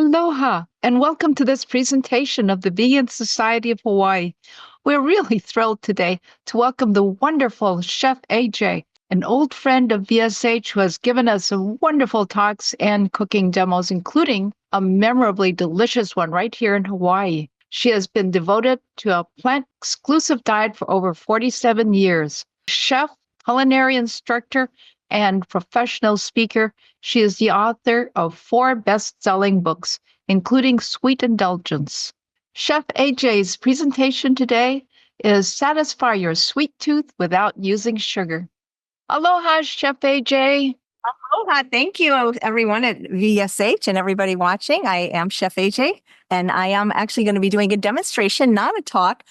Aloha, and welcome to this presentation of the Vegan Society of Hawaii. We're really thrilled today to welcome the wonderful Chef AJ, an old friend of VSH who has given us some wonderful talks and cooking demos, including a memorably delicious one right here in Hawaii. She has been devoted to a plant-exclusive diet for over 47 years. Chef, culinary instructor, and professional speaker, she is the author of 4 best-selling books, including Sweet Indulgence. Chef AJ's presentation today is Satisfy Your Sweet Tooth Without Using Sugar. Aloha, Chef AJ. Aloha. Thank you, everyone at VSH and everybody watching. I am Chef AJ, and I am actually going to be doing a demonstration, not a talk,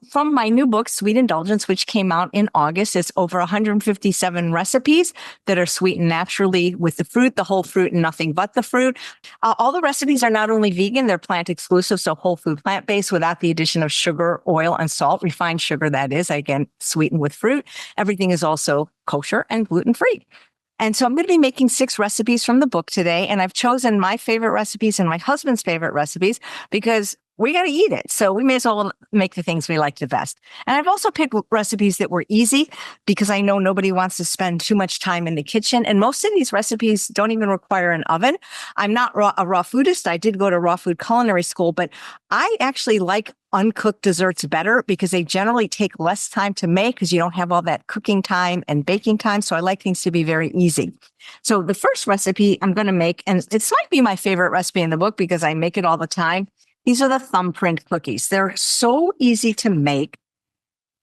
from my new book, Sweet Indulgence, which came out in August. It's over 157 recipes that are sweetened naturally with the fruit, the whole fruit, and nothing but the fruit. All the recipes are not only vegan, they're plant exclusive, so whole food, plant-based, without the addition of sugar, oil, and salt, refined sugar, that is, again, sweetened with fruit. Everything is also kosher and gluten-free. And so I'm going to be making 6 recipes from the book today. And I've chosen my favorite recipes and my husband's favorite recipes because we got to eat it. So we may as well make the things we like the best. And I've also picked recipes that were easy because I know nobody wants to spend too much time in the kitchen. And most of these recipes don't even require an oven. I'm not a raw foodist. I did go to raw food culinary school, but I actually like uncooked desserts better because they generally take less time to make because you don't have all that cooking time and baking time. So I like things to be very easy. So the first recipe I'm going to make, and it might be my favorite recipe in the book because I make it all the time. These are the thumbprint cookies. They're so easy to make,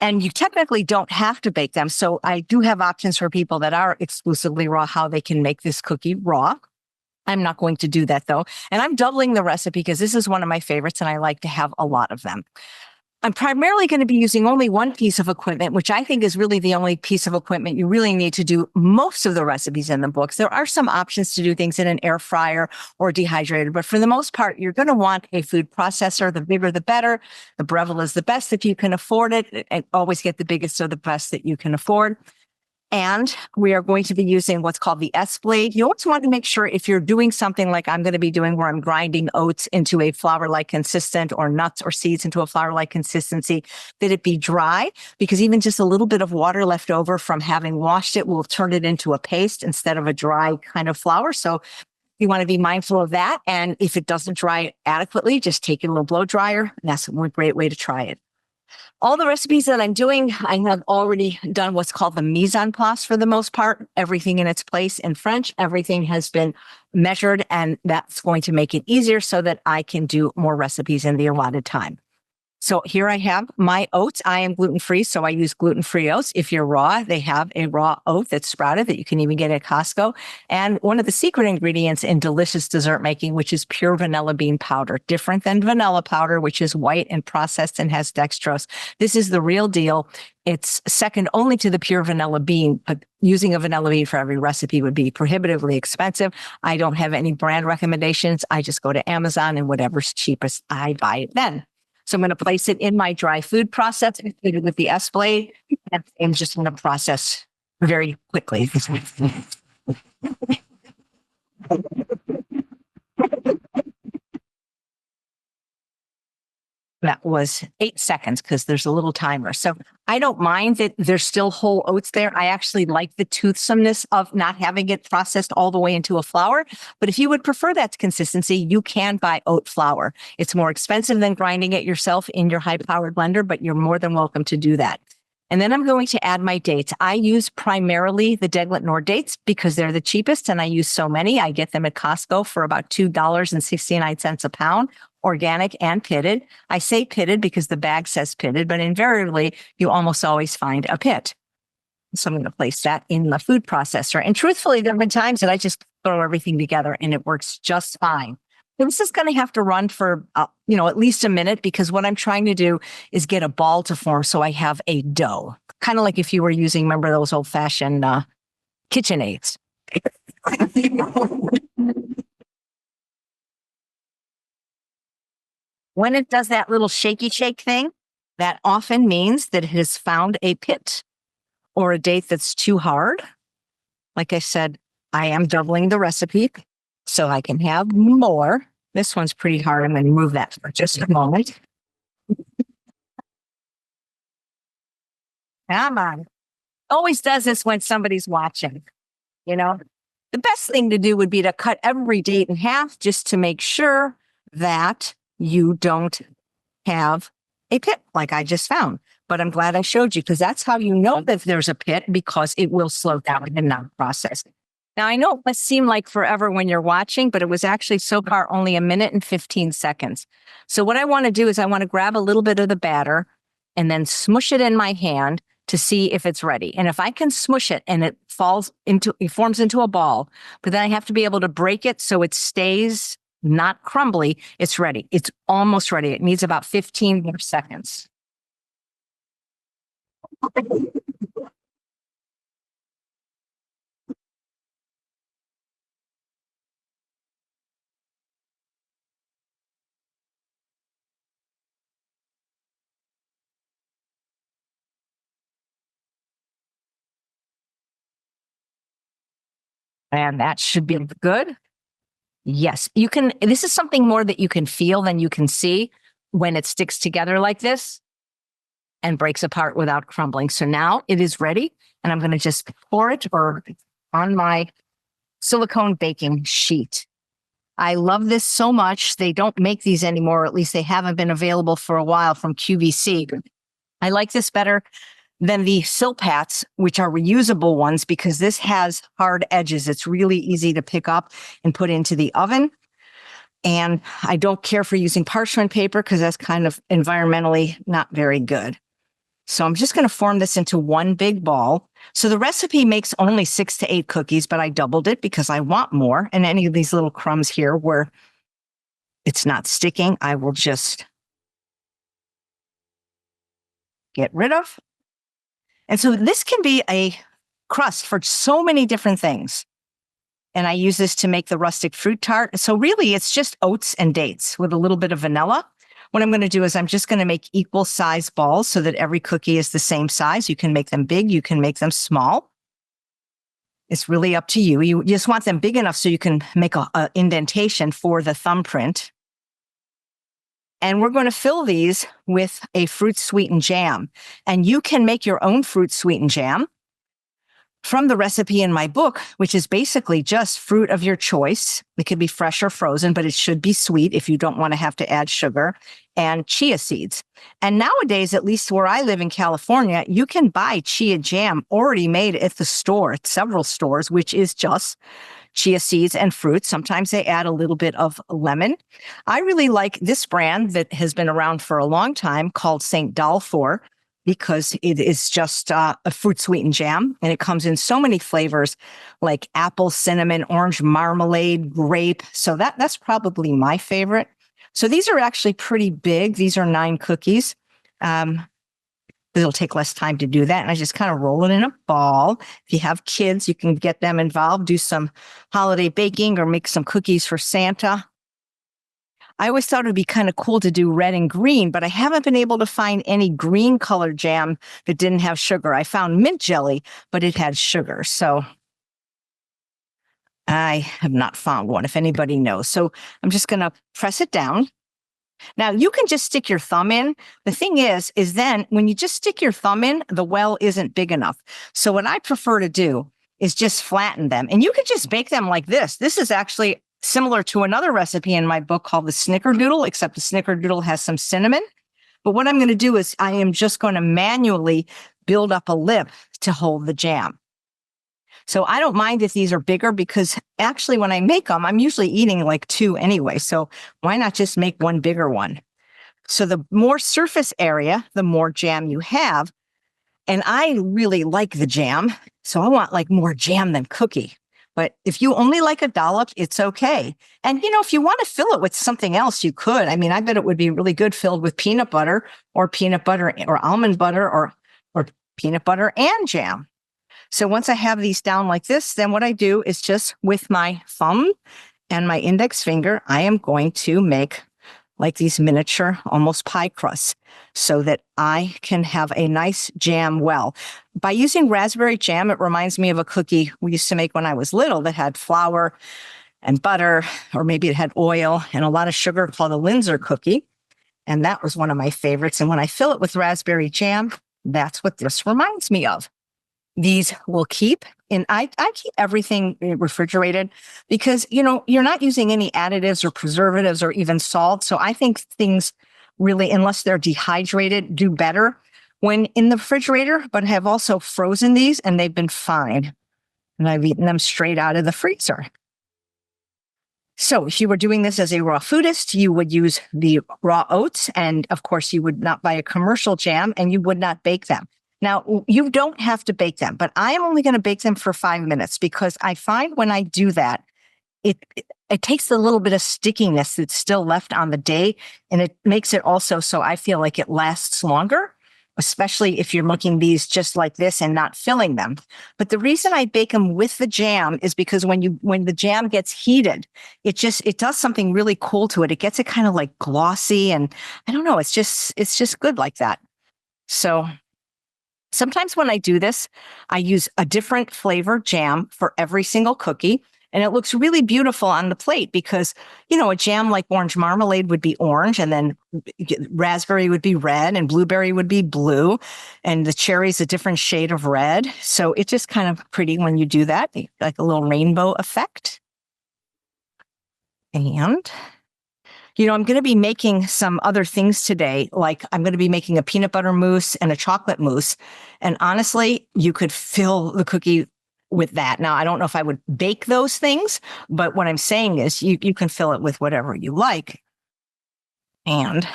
and you technically don't have to bake them. So I do have options for people that are exclusively raw, how they can make this cookie raw. I'm not going to do that though. And I'm doubling the recipe because this is one of my favorites and I like to have a lot of them. I'm primarily going to be using only one piece of equipment, which I think is really the only piece of equipment you really need to do most of the recipes in the books. There are some options to do things in an air fryer or dehydrated, but for the most part, you're going to want a food processor. The bigger, the better. The Breville is the best if you can afford it, and always get the biggest or the best that you can afford. And we are going to be using what's called the S-blade. You always want to make sure if you're doing something like I'm going to be doing where I'm grinding oats into a flour-like consistent or nuts or seeds into a flour-like consistency, that it be dry, because even just a little bit of water left over from having washed it will turn it into a paste instead of a dry kind of flour. So you want to be mindful of that. And if it doesn't dry adequately, just take a little blow dryer. And that's one great way to try it. All the recipes that I'm doing, I have already done what's called the mise en place for the most part. Everything in its place in French. Everything has been measured, and that's going to make it easier so that I can do more recipes in the allotted time. So here I have my oats. I am gluten-free, so I use gluten-free oats. If you're raw, they have a raw oat that's sprouted that you can even get at Costco. And one of the secret ingredients in delicious dessert making, which is pure vanilla bean powder, different than vanilla powder, which is white and processed and has dextrose. This is the real deal. It's second only to the pure vanilla bean, but using a vanilla bean for every recipe would be prohibitively expensive. I don't have any brand recommendations. I just go to Amazon and whatever's cheapest, I buy it then. So I'm going to place it in my dry food processor with the S-blade, and I'm just going to process very quickly. That was 8 seconds because there's a little timer. So I don't mind that there's still whole oats there. I actually like the toothsomeness of not having it processed all the way into a flour. But if you would prefer that consistency, you can buy oat flour. It's more expensive than grinding it yourself in your high-powered blender, but you're more than welcome to do that. And then I'm going to add my dates. I use primarily the Deglet Nord dates because they're the cheapest, and I use so many. I get them at Costco for about $2.69 a pound, organic and pitted. I say pitted because the bag says pitted, but invariably, you almost always find a pit. So I'm going to place that in the food processor. And truthfully, there have been times that I just throw everything together and it works just fine. This is going to have to run for, at least a minute because what I'm trying to do is get a ball to form so I have a dough. Kind of like if you were using, remember those old-fashioned KitchenAids. When it does that little shaky shake thing, that often means that it has found a pit or a date that's too hard. Like I said, I am doubling the recipe so I can have more. This one's pretty hard. I'm going to move that for just a moment. Come on. Always does this when somebody's watching, you know. The best thing to do would be to cut every date in half just to make sure that you don't have a pit like I just found. But I'm glad I showed you, because that's how you know that there's a pit, because it will slow down and not process. Now, I know it must seem like forever when you're watching, but it was actually so far only 1 minute and 15 seconds. So what I want to do is I want to grab a little bit of the batter and then smush it in my hand to see if it's ready. And if I can smush it and it forms into a ball, but then I have to be able to break it so it stays not crumbly, it's ready. It's almost ready. It needs about 15 more seconds. And that should be good. Yes, you can. This is something more that you can feel than you can see when it sticks together like this and breaks apart without crumbling. So now it is ready, and I'm going to just pour it on my silicone baking sheet. I love this so much. They don't make these anymore, or at least they haven't been available for a while from QVC. I like this better than the Silpats, which are reusable ones, because this has hard edges. It's really easy to pick up and put into the oven. And I don't care for using parchment paper because that's kind of environmentally not very good. So I'm just going to form this into one big ball. So the recipe makes only 6 to 8 cookies, but I doubled it because I want more. And any of these little crumbs here where it's not sticking, I will just get rid of. And so this can be a crust for so many different things. And I use this to make the rustic fruit tart. So really, it's just oats and dates with a little bit of vanilla. What I'm going to do is I'm just going to make equal size balls so that every cookie is the same size. You can make them big. You can make them small. It's really up to you. You just want them big enough so you can make a indentation for the thumbprint. And we're going to fill these with a fruit sweetened jam. And you can make your own fruit sweetened jam from the recipe in my book, which is basically just fruit of your choice. It could be fresh or frozen, but it should be sweet if you don't want to have to add sugar, and chia seeds. And nowadays, at least where I live in California, you can buy chia jam already made at the store, at several stores, which is just chia seeds and fruit. Sometimes they add a little bit of lemon. I really like this brand that has been around for a long time called St. Dalfor, because it is just a fruit sweetened jam, and it comes in so many flavors like apple, cinnamon, orange marmalade, grape. So that's probably my favorite. So these are actually pretty big. These are 9 cookies. It'll take less time to do that. And I just kind of roll it in a ball. If you have kids, you can get them involved, do some holiday baking or make some cookies for Santa. I always thought it would be kind of cool to do red and green, but I haven't been able to find any green colored jam that didn't have sugar. I found mint jelly, but it had sugar. So I have not found one, if anybody knows. So I'm just going to press it down. Now, you can just stick your thumb in. The thing is then when you just stick your thumb in, the well isn't big enough. So what I prefer to do is just flatten them. And you can just bake them like this. This is actually similar to another recipe in my book called the Snickerdoodle, except the Snickerdoodle has some cinnamon. But what I'm going to do is I am just going to manually build up a lip to hold the jam. So I don't mind if these are bigger, because actually when I make them, I'm usually eating like 2 anyway. So why not just make one bigger one? So the more surface area, the more jam you have. And I really like the jam. So I want like more jam than cookie. But if you only like a dollop, it's okay. And, if you want to fill it with something else, you could. I mean, I bet it would be really good filled with peanut butter or almond butter or peanut butter and jam. So once I have these down like this, then what I do is just with my thumb and my index finger, I am going to make like these miniature, almost pie crusts, so that I can have a nice jam well. By using raspberry jam, it reminds me of a cookie we used to make when I was little that had flour and butter, or maybe it had oil and a lot of sugar, called a Linzer cookie. And that was one of my favorites. And when I fill it with raspberry jam, that's what this reminds me of. These will keep, and I keep everything refrigerated because, you're not using any additives or preservatives or even salt. So I think things really, unless they're dehydrated, do better when in the refrigerator, but I have also frozen these and they've been fine. And I've eaten them straight out of the freezer. So if you were doing this as a raw foodist, you would use the raw oats. And of course, you would not buy a commercial jam and you would not bake them. Now, you don't have to bake them, but I am only going to bake them for 5 minutes because I find when I do that, it takes a little bit of stickiness that's still left on the day, and it makes it also so I feel like it lasts longer, especially if you're making these just like this and not filling them. But the reason I bake them with the jam is because when the jam gets heated, it does something really cool to it. It gets it kind of like glossy, and I don't know, it's just good like that. So sometimes when I do this, I use a different flavor jam for every single cookie. And it looks really beautiful on the plate because, a jam like orange marmalade would be orange, and then raspberry would be red, and blueberry would be blue, and the cherry's a different shade of red. So it's just kind of pretty when you do that, like a little rainbow effect. And I'm going to be making some other things today. Like I'm going to be making a peanut butter mousse and a chocolate mousse. And honestly, you could fill the cookie with that. Now, I don't know if I would bake those things, but what I'm saying is you can fill it with whatever you like. And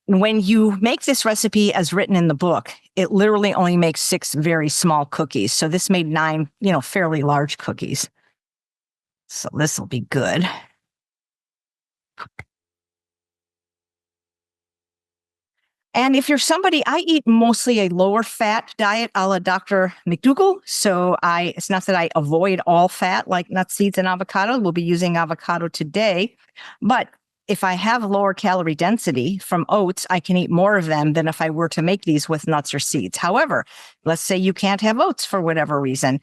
when you make this recipe as written in the book, it literally only makes 6 very small cookies. So this made 9, fairly large cookies. So this will be good. And if you're somebody, I eat mostly a lower fat diet a la Dr. McDougall. So it's not that I avoid all fat like nuts, seeds, and avocado. We'll be using avocado today. But if I have lower calorie density from oats, I can eat more of them than if I were to make these with nuts or seeds. However, let's say you can't have oats for whatever reason.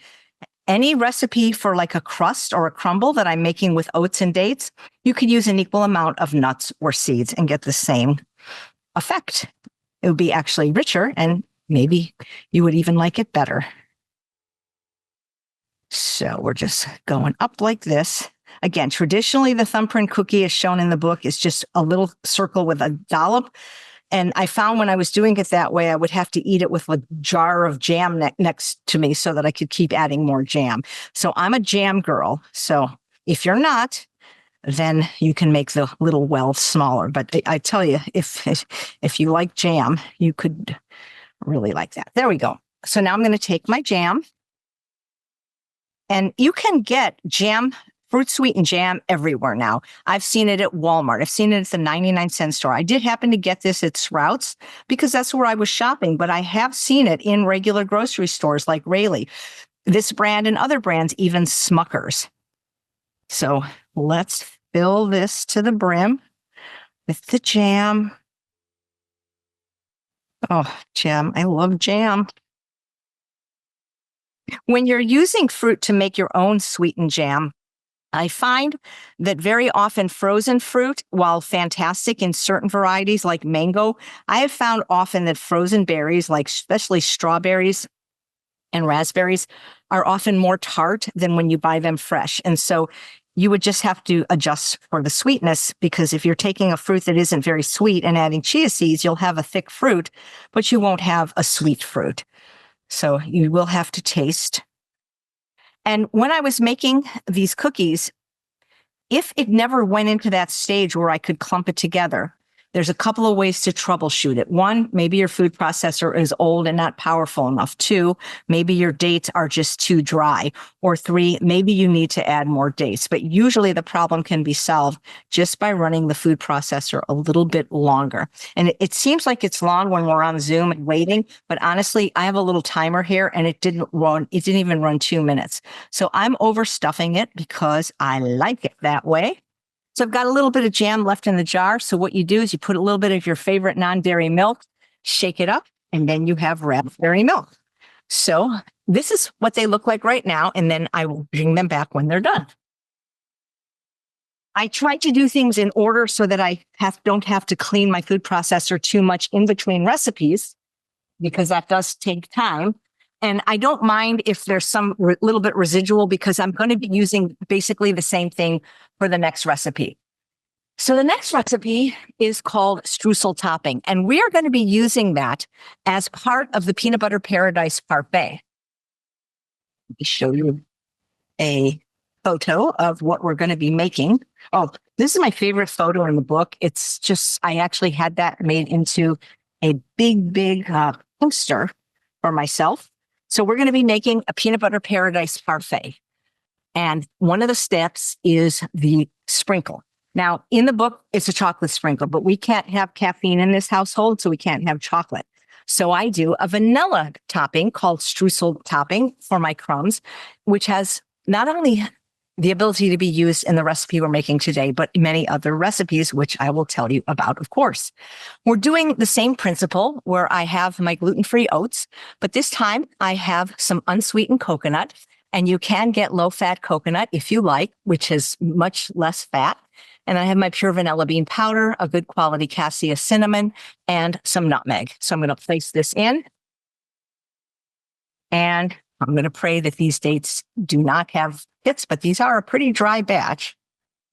Any recipe for like a crust or a crumble that I'm making with oats and dates, you could use an equal amount of nuts or seeds and get the same effect. It would be actually richer, and maybe you would even like it better. So we're just going up like this. Again, traditionally, the thumbprint cookie as shown in the book is just a little circle with a dollop. And I found when I was doing it that way, I would have to eat it with a jar of jam next to me so that I could keep adding more jam. So I'm a jam girl. So if you're not, then you can make the little well smaller. But I tell you, if you like jam, you could really like that. There we go. So now I'm going to take my jam. And you can get jam, fruit sweetened jam everywhere now. I've seen it at Walmart. I've seen it at the 99-cent store. I did happen to get this at Sprouts because that's where I was shopping. But I have seen it in regular grocery stores like Rayleigh, this brand and other brands, even Smucker's. So let's fill this to the brim with the jam. Oh, jam. I love jam. When you're using fruit to make your own sweetened jam, I find that very often frozen fruit, while fantastic in certain varieties like mango, I have found often that frozen berries, like especially strawberries and raspberries, are often more tart than when you buy them fresh. And so you would just have to adjust for the sweetness, because if you're taking a fruit that isn't very sweet and adding chia seeds, you'll have a thick fruit, but you won't have a sweet fruit. So you will have to taste. And when I was making these cookies, if it never went into that stage where I could clump it together, there's a couple of ways to troubleshoot it. 1, maybe your food processor is old and not powerful enough. 2, maybe your dates are just too dry. Or 3, maybe you need to add more dates. But usually the problem can be solved just by running the food processor a little bit longer. And it seems like it's long when we're on Zoom and waiting, but honestly, I have a little timer here and it didn't even run 2 minutes. So I'm overstuffing it because I like it that way. So I've got a little bit of jam left in the jar. So what you do is you put a little bit of your favorite non-dairy milk, shake it up, and then you have raspberry milk. So this is what they look like right now. And then I will bring them back when they're done. I try to do things in order so that I don't have to clean my food processor too much in between recipes, because that does take time. And I don't mind if there's some little bit residual, because I'm going to be using basically the same thing for the next recipe. So the next recipe is called Streusel topping, and we are going to be using that as part of the peanut butter paradise parfait. Let me show you a photo of what we're going to be making. Oh, this is my favorite photo in the book. It's just, I actually had that made into a big poster for myself. So we're going to be making a peanut butter paradise parfait. And one of the steps is the sprinkle. Now, in the book, it's a chocolate sprinkle, but we can't have caffeine in this household, so we can't have chocolate. So I do a vanilla topping called Streusel topping for my crumbs, which has not only the ability to be used in the recipe we're making today, but many other recipes, which I will tell you about, of course. We're doing the same principle where I have my gluten-free oats, but this time I have some unsweetened coconut, and you can get low-fat coconut if you like, which is much less fat. And I have my pure vanilla bean powder, a good quality cassia cinnamon, and some nutmeg. So I'm going to place this in, and I'm going to pray that these dates do not have pits, but these are a pretty dry batch.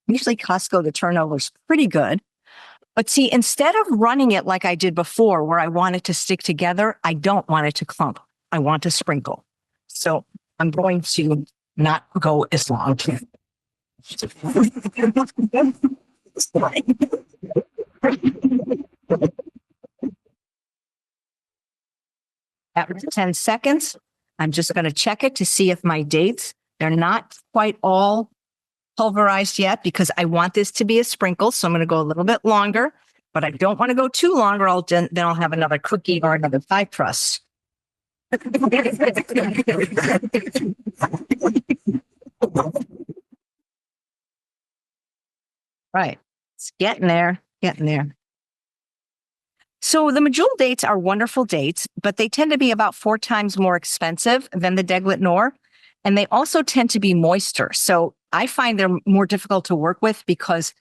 Usually Costco, the turnover is pretty good. But see, instead of running it like I did before, where I want it to stick together, I don't want it to clump. I want to sprinkle. So I'm going to not go as long. After 10 seconds, I'm just going to check it to see if my dates, they're not quite all pulverized yet, because I want this to be a sprinkle. So I'm going to go a little bit longer, but I don't want to go too long, or then I'll have another cookie or another pie crust. Right. It's getting there, getting there. So the Medjool dates are wonderful dates, but they tend to be about 4 times more expensive than the Deglet Noor. And they also tend to be moister. So I find they're more difficult to work with, because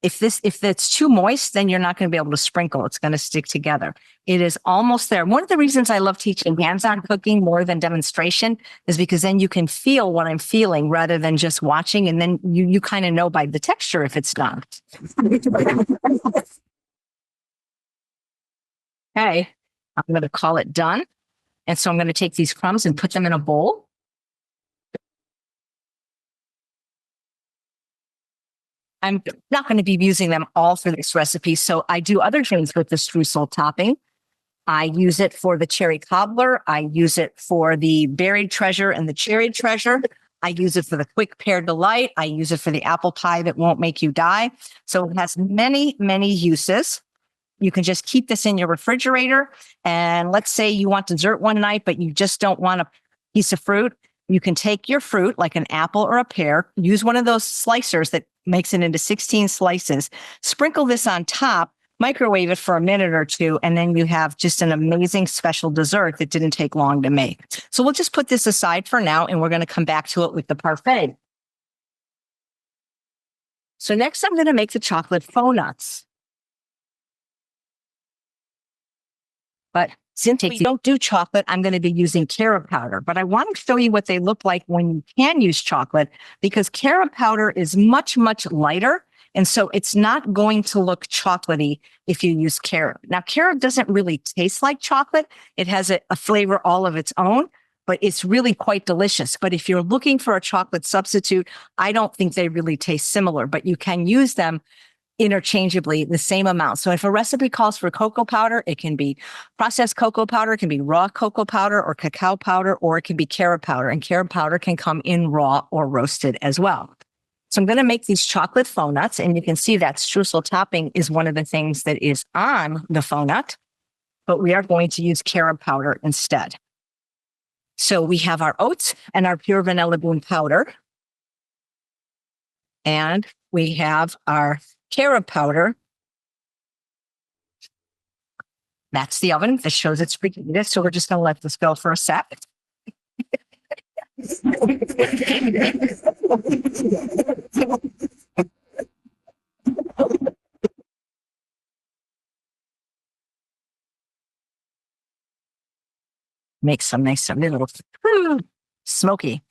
if it's too moist, then you're not going to be able to sprinkle. It's going to stick together. It is almost there. One of the reasons I love teaching hands-on cooking more than demonstration is because then you can feel what I'm feeling rather than just watching. And then you kind of know by the texture if it's done. Okay, I'm going to call it done. And so I'm going to take these crumbs and put them in a bowl. I'm not going to be using them all for this recipe, so I do other things with the Streusel topping. I use it for the cherry cobbler. I use it for the buried treasure and the cherry treasure. I use it for the quick pear delight. I use it for the apple pie that won't make you die. So it has many, many uses. You can just keep this in your refrigerator. And let's say you want dessert one night, but you just don't want a piece of fruit. You can take your fruit, like an apple or a pear, use one of those slicers that makes it into 16 slices, sprinkle this on top, microwave it for a minute or two, and then you have just an amazing special dessert that didn't take long to make. So we'll just put this aside for now, and we're going to come back to it with the parfait. So next, I'm going to make the chocolate faux-nuts. But since we don't do chocolate, I'm going to be using carob powder. But I want to show you what they look like when you can use chocolate, because carob powder is much, much lighter. And so it's not going to look chocolatey if you use carob. Now, carob doesn't really taste like chocolate. It has a flavor all of its own, but it's really quite delicious. But if you're looking for a chocolate substitute, I don't think they really taste similar, but you can use them interchangeably the same amount. So if a recipe calls for cocoa powder, it can be processed cocoa powder, it can be raw cocoa powder or cacao powder, or it can be carob powder. And carob powder can come in raw or roasted as well. So I'm going to make these chocolate faux nuts, and you can see that Streusel topping is one of the things that is on the faux nut, but we are going to use carob powder instead. So we have our oats and our pure vanilla bean powder, and we have our carob powder. That's the oven. This shows it's preheated, so we're just going to let this go for a sec. make some nice, little smoky.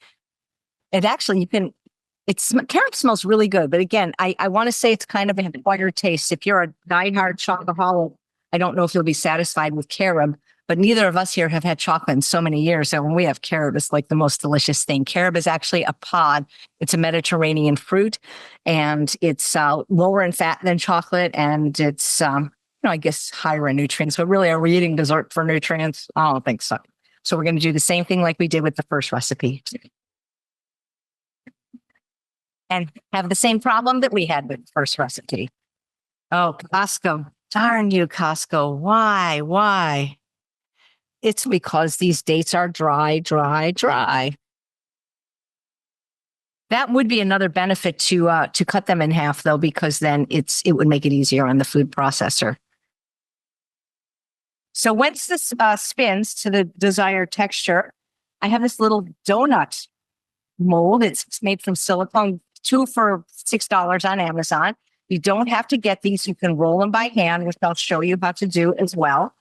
It actually, carob smells really good. But again, I want to say it's kind of an acquired taste. If you're a diehard chocoholic, I don't know if you'll be satisfied with carob, but neither of us here have had chocolate in so many years. So when we have carob, it's like the most delicious thing. Carob is actually a pod. It's a Mediterranean fruit, and it's lower in fat than chocolate, and it's, I guess higher in nutrients. But really, are we eating dessert for nutrients? I don't think so. So we're going to do the same thing like we did with the first recipe. And have the same problem that we had with the first recipe. Oh, Costco. Darn you, Costco. Why? It's because these dates are dry. That would be another benefit to cut them in half, though, because then it would make it easier on the food processor. So once this spins to the desired texture, I have this little donut mold. It's made from silicone, 2 for $6 on Amazon. You don't have to get these. You can roll them by hand, which I'll show you how to do as well.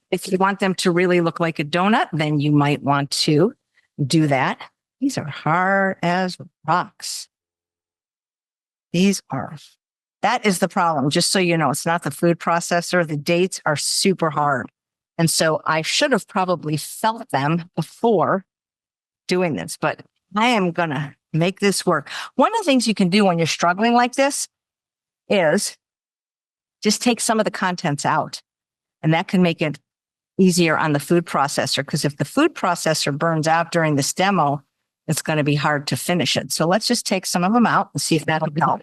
If you want them to really look like a donut, then you might want to do that. These are hard as rocks. That is the problem. Just so you know, it's not the food processor. The dates are super hard. And so I should have probably felt them before doing this, but I am going to make this work. One of the things you can do when you're struggling like this is just take some of the contents out. And that can make it easier on the food processor, because if the food processor burns out during this demo, it's going to be hard to finish it. So let's just take some of them out and see if that'll help.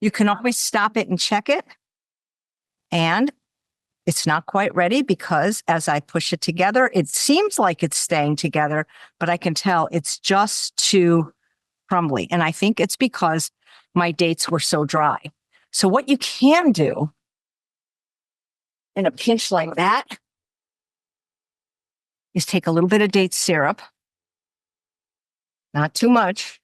You can always stop it and check it. And it's not quite ready because as I push it together, it seems like it's staying together, but I can tell it's just too crumbly. And I think it's because my dates were so dry. So what you can do in a pinch like that is take a little bit of date syrup, not too much.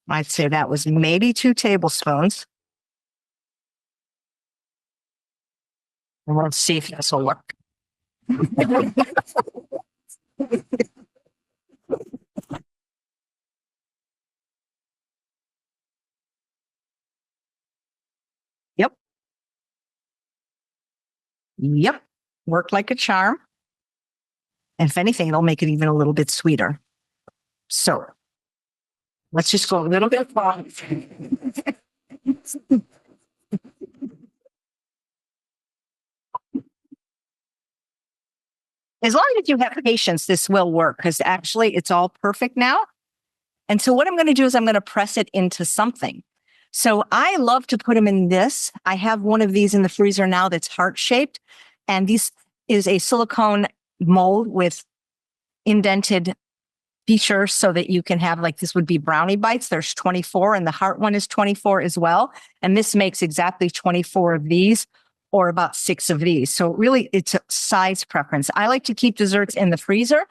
I'd say that was maybe 2 tablespoons. And we'll see if this will work. Yep. Worked like a charm. And if anything, it'll make it even a little bit sweeter. So let's just go a little bit farther. As long as you have patience, this will work, because actually it's all perfect now. And so what I'm going to do is I'm going to press it into something. So I love to put them in this. I have one of these in the freezer now that's heart-shaped. And this is a silicone mold with indented features so that you can have, like, this would be brownie bites. There's 24, and the heart one is 24 as well. And this makes exactly 24 of these, or about 6 of these. So really, it's a size preference. I like to keep desserts in the freezer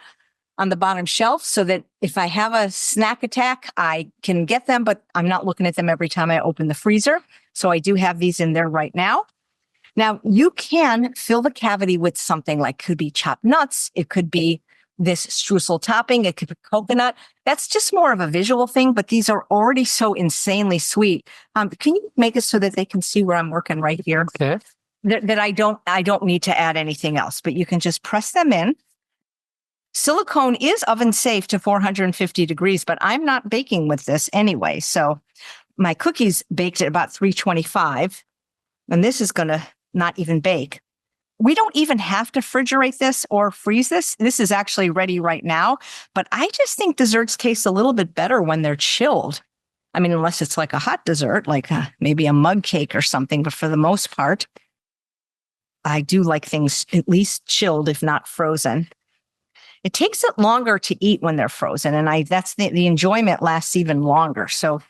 on the bottom shelf so that if I have a snack attack, I can get them, but I'm not looking at them every time I open the freezer. So I do have these in there right now. Now, you can fill the cavity with something like, could be chopped nuts. It could be this streusel topping. It could be coconut. That's just more of a visual thing, but these are already so insanely sweet. Can you make it so that they can see where I'm working right here? Okay. That I don't need to add anything else, but you can just press them in. Silicone is oven safe to 450 degrees, but I'm not baking with this anyway. So my cookies baked at about 325, and this is going to not even bake. We don't even have to refrigerate this or freeze this. This is actually ready right now, but I just think desserts taste a little bit better when they're chilled. I mean, unless it's like a hot dessert, like maybe a mug cake or something, but for the most part, I do like things at least chilled, if not frozen. It takes it longer to eat when they're frozen, and that's the enjoyment lasts even longer. So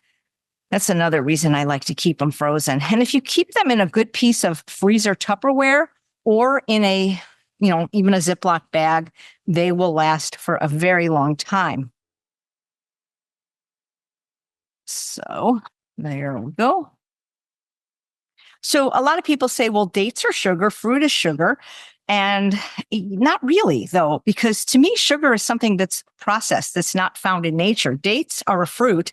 that's another reason I like to keep them frozen. And if you keep them in a good piece of freezer Tupperware or in a, even a Ziploc bag, they will last for a very long time. So there we go. So a lot of people say, well, dates are sugar, fruit is sugar. And not really, though, because to me, sugar is something that's processed, that's not found in nature. Dates are a fruit.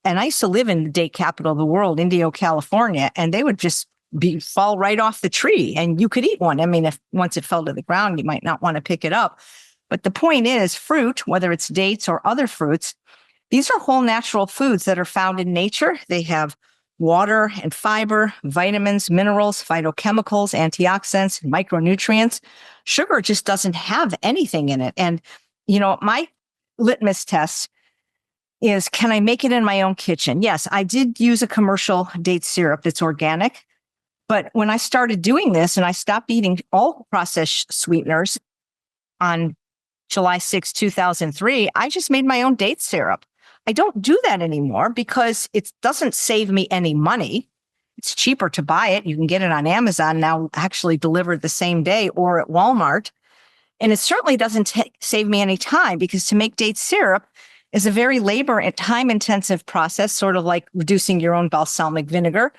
And I used to live in the date capital of the world, Indio, California, and they would just fall right off the tree and you could eat one. I mean, if once it fell to the ground, you might not want to pick it up. But the point is, fruit, whether it's dates or other fruits, these are whole natural foods that are found in nature. They have water and fiber, vitamins, minerals, phytochemicals, antioxidants, micronutrients. Sugar just doesn't have anything in it. And, my litmus test is, can I make it in my own kitchen? Yes, I did use a commercial date syrup that's organic. But when I started doing this and I stopped eating all processed sweeteners on July 6, 2003, I just made my own date syrup. I don't do that anymore because it doesn't save me any money. It's cheaper to buy it. You can get it on Amazon now, actually delivered the same day, or at Walmart. And it certainly doesn't save me any time, because to make date syrup is a very labor and time-intensive process, sort of like reducing your own balsamic vinegar.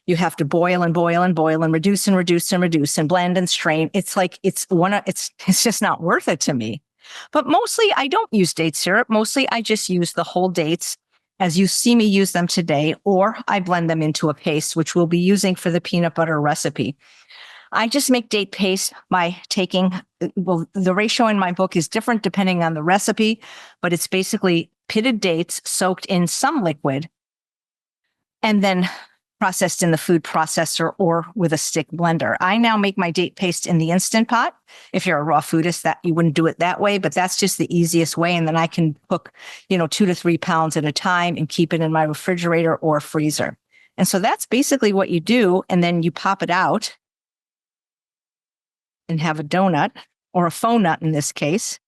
You have to boil and boil and boil and reduce and reduce and reduce and blend and strain. It's like it's just not worth it to me. But mostly I don't use date syrup. Mostly I just use the whole dates as you see me use them today, or I blend them into a paste, which we'll be using for the peanut butter recipe. I just make date paste by taking, the ratio in my book is different depending on the recipe, but it's basically pitted dates soaked in some liquid and then processed in the food processor or with a stick blender. I now make my date paste in the Instant Pot. If you're a raw foodist, that you wouldn't do it that way, but that's just the easiest way. And then I can cook, 2 to 3 pounds at a time and keep it in my refrigerator or freezer. And so that's basically what you do. And then you pop it out and have a donut, or a faux nut in this case.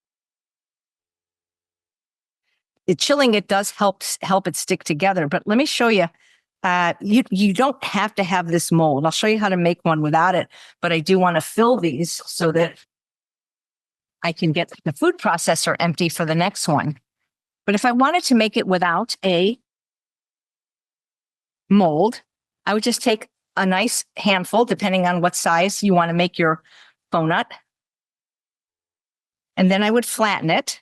Chilling it does help it stick together. But let me show you. You don't have to have this mold. I'll show you how to make one without it, but I do want to fill these so that I can get the food processor empty for the next one. But if I wanted to make it without a mold, I would just take a nice handful, depending on what size you want to make your faux nut. And then I would flatten it.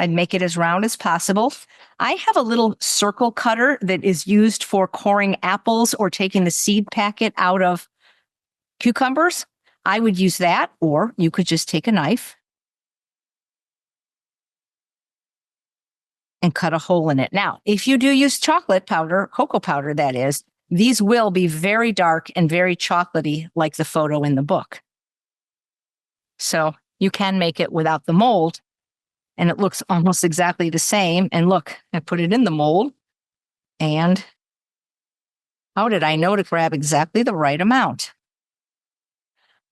I'd make it as round as possible. I have a little circle cutter that is used for coring apples or taking the seed packet out of cucumbers. I would use that, or you could just take a knife and cut a hole in it. Now, if you do use chocolate powder, cocoa powder, that is, these will be very dark and very chocolatey, like the photo in the book. So you can make it without the mold, and it looks almost exactly the same. And look, I put it in the mold. And how did I know to grab exactly the right amount?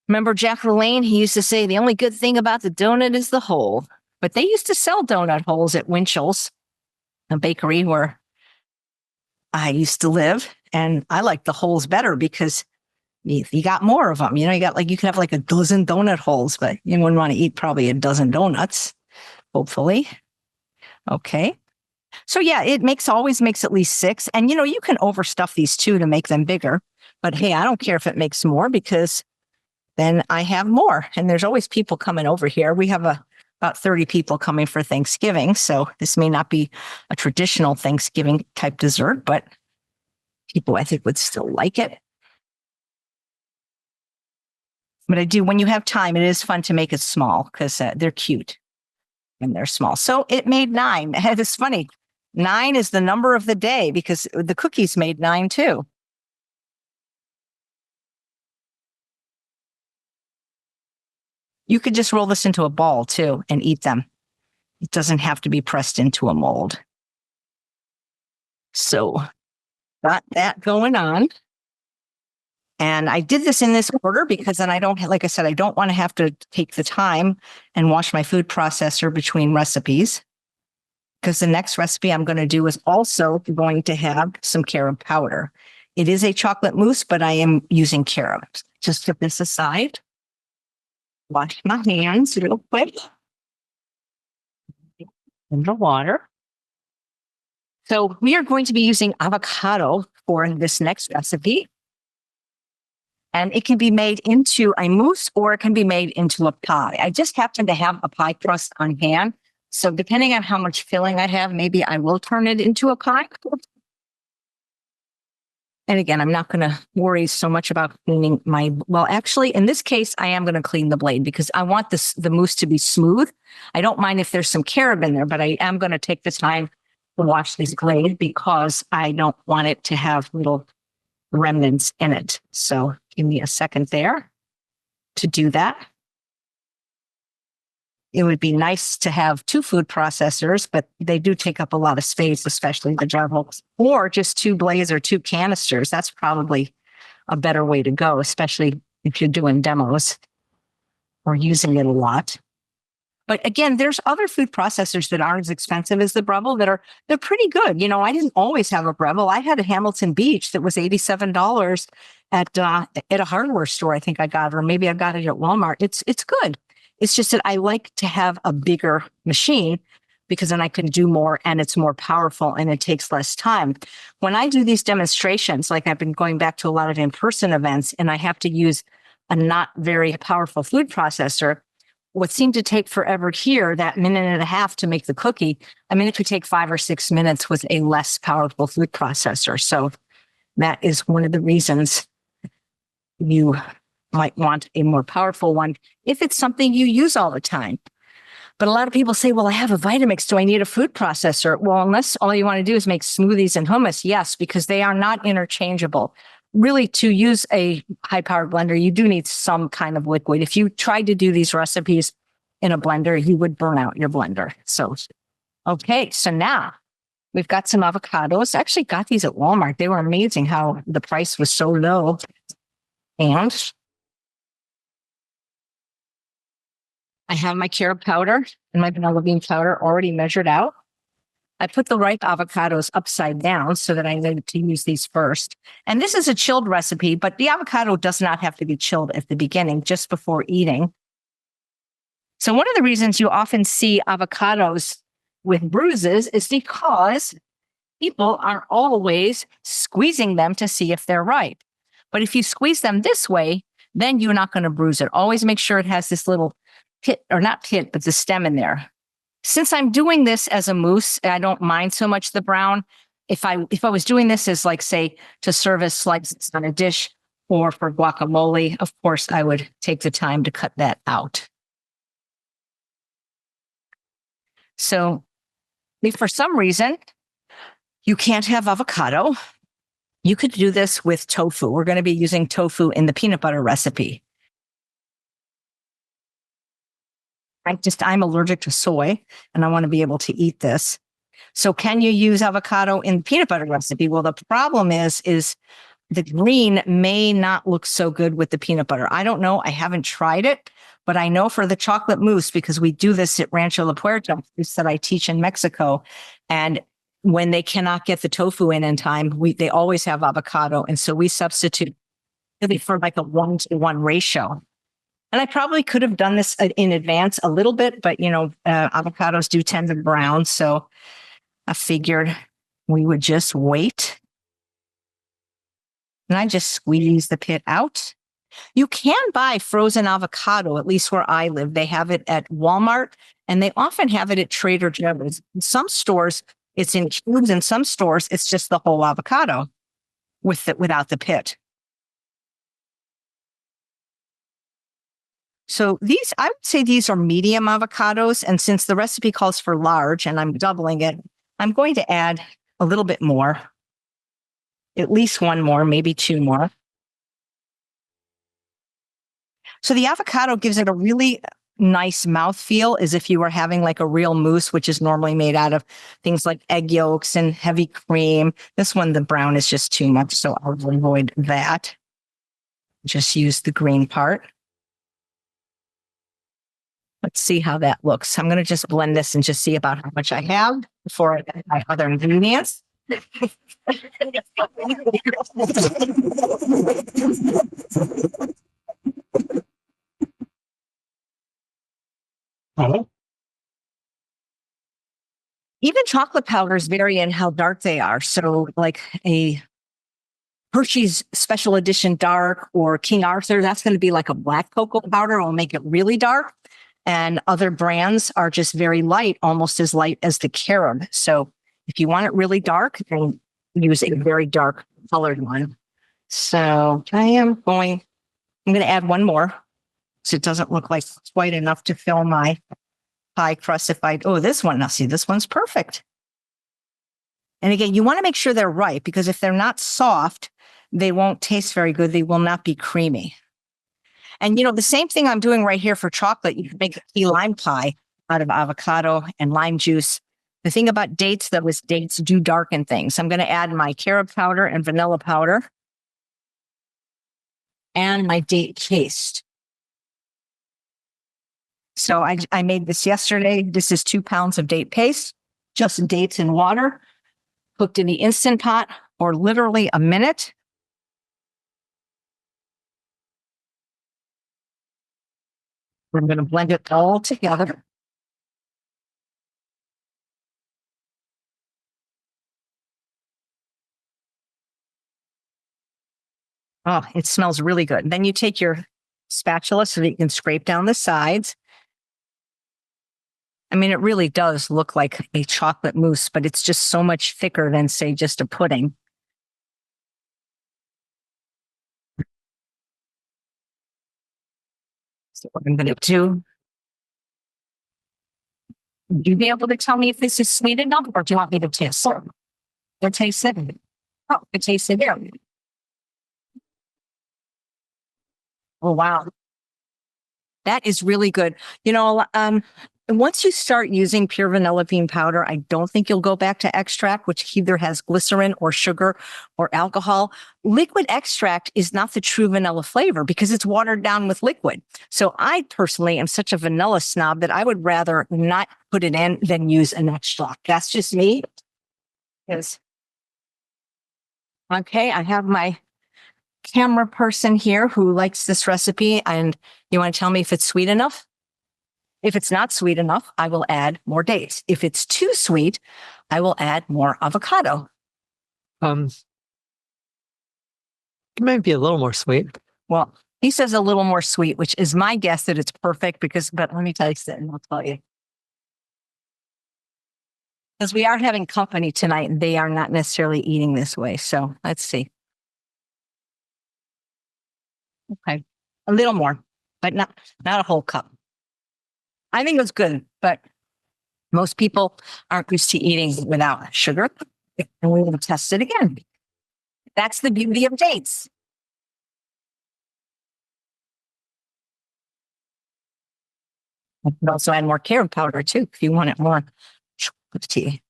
Remember Jack LaLanne? He used to say, the only good thing about the donut is the hole. But they used to sell donut holes at Winchell's, a bakery where I used to live. And I liked the holes better because you got more of them. You could have like a dozen donut holes, but you wouldn't want to eat probably a dozen donuts. Hopefully. Okay. So yeah, it always makes at least 6. And you can overstuff these too to make them bigger. But hey, I don't care if it makes more, because then I have more. And there's always people coming over here. We have about 30 people coming for Thanksgiving. So this may not be a traditional Thanksgiving type dessert, but people, I think, would still like it. But I do, when you have time, it is fun to make it small because they're cute. And they're small. So it made 9. It's funny. 9 is the number of the day because the cookies made 9 too. You could just roll this into a ball too and eat them. It doesn't have to be pressed into a mold. So got that going on. And I did this in this order because then I don't want to have to take the time and wash my food processor between recipes. Because the next recipe I'm going to do is also going to have some carob powder. It is a chocolate mousse, but I am using carob. Just put this aside. Wash my hands real quick. In the water. So we are going to be using avocado for this next recipe. And it can be made into a mousse or it can be made into a pie. I just happen to have a pie crust on hand. So depending on how much filling I have, maybe I will turn it into a pie. And again, I'm not going to worry so much about cleaning well, actually, in this case, I am going to clean the blade because I want the mousse to be smooth. I don't mind if there's some carob in there, but I am going to take the time to wash this blade because I don't want it to have little remnants in it. So give me a second there to do that. It would be nice to have 2 food processors, but they do take up a lot of space, especially the jugglers, or just 2 blades or 2 canisters. That's probably a better way to go, especially if you're doing demos or using it a lot. But again, there's other food processors that aren't as expensive as the Breville they're pretty good. You know, I didn't always have a Breville. I had a Hamilton Beach that was $87 at a hardware store. I think I got it, or maybe I got it at Walmart. It's good. It's just that I like to have a bigger machine because then I can do more and it's more powerful and it takes less time. When I do these demonstrations, like I've been going back to a lot of in-person events and I have to use a not very powerful food processor, what seemed to take forever here, that minute and a half to make the cookie, I mean, it could take 5 or 6 minutes with a less powerful food processor. So that is one of the reasons you might want a more powerful one if it's something you use all the time. But a lot of people say, well, I have a Vitamix. Do I need a food processor? Well, unless all you want to do is make smoothies and hummus, yes, because they are not interchangeable. Really, to use a high-powered blender, you do need some kind of liquid. If you tried to do these recipes in a blender, you would burn out your blender. So, okay, so now we've got some avocados. I actually got these at Walmart. They were amazing how the price was so low. And I have my carob powder and my vanilla bean powder already measured out. I put the ripe avocados upside down so that I need to use these first. And this is a chilled recipe, but the avocado does not have to be chilled at the beginning, just before eating. So one of the reasons you often see avocados with bruises is because people aren't always squeezing them to see if they're ripe. But if you squeeze them this way, then you're not going to bruise it. Always make sure it has this little pit, or not pit, but the stem in there. Since I'm doing this as a mousse, I don't mind so much the brown. If I was doing this as, like, say, to serve as slices on a dish or for guacamole, of course, I would take the time to cut that out. So if for some reason you can't have avocado, you could do this with tofu. We're going to be using tofu in the peanut butter recipe. I'm allergic to soy and I want to be able to eat this. So can you use avocado in the peanut butter recipe? Well, the problem is the green may not look so good with the peanut butter. I don't know. I haven't tried it, but I know for the chocolate mousse, because we do this at Rancho La Puerta, that I teach in Mexico. And when they cannot get the tofu in time, they always have avocado. And so we substitute really for like a 1-to-1 ratio. And I probably could have done this in advance a little bit, but, avocados do tend to brown. So I figured we would just wait. And I just squeeze the pit out. You can buy frozen avocado, at least where I live. They have it at Walmart, and they often have it at Trader Joe's. In some stores, it's in cubes. In some stores, it's just the whole avocado without the pit. So I would say these are medium avocados. And since the recipe calls for large and I'm doubling it, I'm going to add a little bit more, at least 1 more, maybe 2 more. So the avocado gives it a really nice mouthfeel, as if you were having like a real mousse, which is normally made out of things like egg yolks and heavy cream. This one, the brown is just too much, so I'll avoid that. Just use the green part. Let's see how that looks. I'm going to just blend this and just see about how much I have before I add my other ingredients. Even chocolate powders vary in how dark they are. So like a Hershey's Special Edition Dark or King Arthur, that's going to be like a black cocoa powder. It'll make it really dark. And other brands are just very light, almost as light as the carob. So if you want it really dark, then use a very dark colored one. So I'm going to add one more. So it doesn't look like quite enough to fill my pie crust. This one, now see, this one's perfect. And again, you want to make sure they're right, because if they're not soft, they won't taste very good. They will not be creamy. And, the same thing I'm doing right here for chocolate, you can make a key lime pie out of avocado and lime juice. The thing about dates, though, is dates do darken things. I'm going to add my carob powder and vanilla powder and my date paste. So I made this yesterday. This is 2 pounds of date paste, just dates and water, cooked in the Instant Pot or literally a minute. We're going to blend it all together. Oh, it smells really good. Then you take your spatula so that you can scrape down the sides. I mean, it really does look like a chocolate mousse, but it's just so much thicker than, say, just a pudding. So what I'm going to do, would you be able to tell me if this is sweet enough, or do you want me to taste it? Or taste it? Oh, it tastes it here. Oh, wow. That is really good. Once you start using pure vanilla bean powder, I don't think you'll go back to extract, which either has glycerin or sugar or alcohol. Liquid extract is not the true vanilla flavor because it's watered down with liquid. So I personally am such a vanilla snob that I would rather not put it in than use an extract. That's just me. Okay, I have my camera person here who likes this recipe, and you want to tell me if it's sweet enough? If it's not sweet enough, I will add more dates. If it's too sweet, I will add more avocado. It might be a little more sweet. Well, he says a little more sweet, which is my guess that it's perfect but let me taste it and I'll tell you. Because we are having company tonight and they are not necessarily eating this way. So let's see. Okay, a little more, but not a whole cup. I think it's good, but most people aren't used to eating without sugar. And we will test it again. That's the beauty of dates. You can also add more carob powder too, if you want it more chocolatey.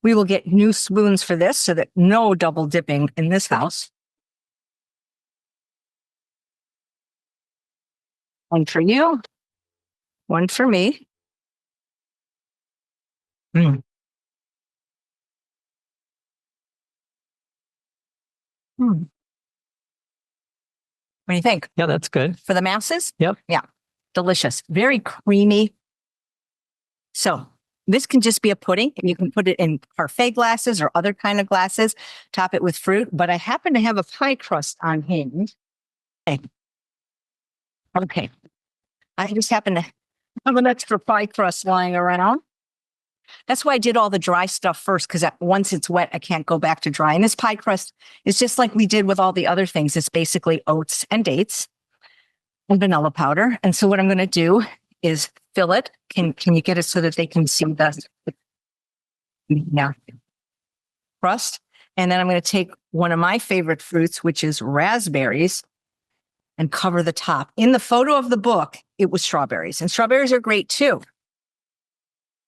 We will get new spoons for this so that no double dipping in this house. One for you. One for me. What do you think? Yeah, that's good. For the masses? Yep. Yeah. Delicious. Very creamy. So this can just be a pudding, and you can put it in parfait glasses or other kind of glasses, top it with fruit. But I happen to have a pie crust on hand. Okay. I just happen to have an extra pie crust lying around. That's why I did all the dry stuff first, because once it's wet, I can't go back to dry. And this pie crust is just like we did with all the other things. It's basically oats and dates and vanilla powder. And so what I'm going to do is fill it. Can you get it so that they can see the crust? And then I'm going to take one of my favorite fruits, which is raspberries, and cover the top. In the photo of the book, it was strawberries, and strawberries are great too.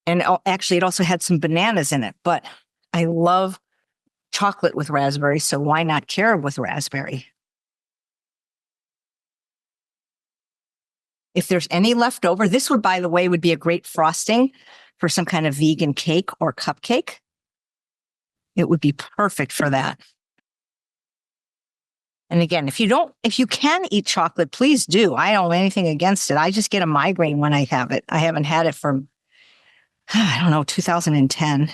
And actually, it also had some bananas in it, but I love chocolate with raspberry, so why not carob with raspberry? If there's any left over, this would, by the way, would be a great frosting for some kind of vegan cake or cupcake. It would be perfect for that. And again, if you can eat chocolate, please do. I don't have anything against it. I just get a migraine when I have it. I haven't had it for I don't know, 2010.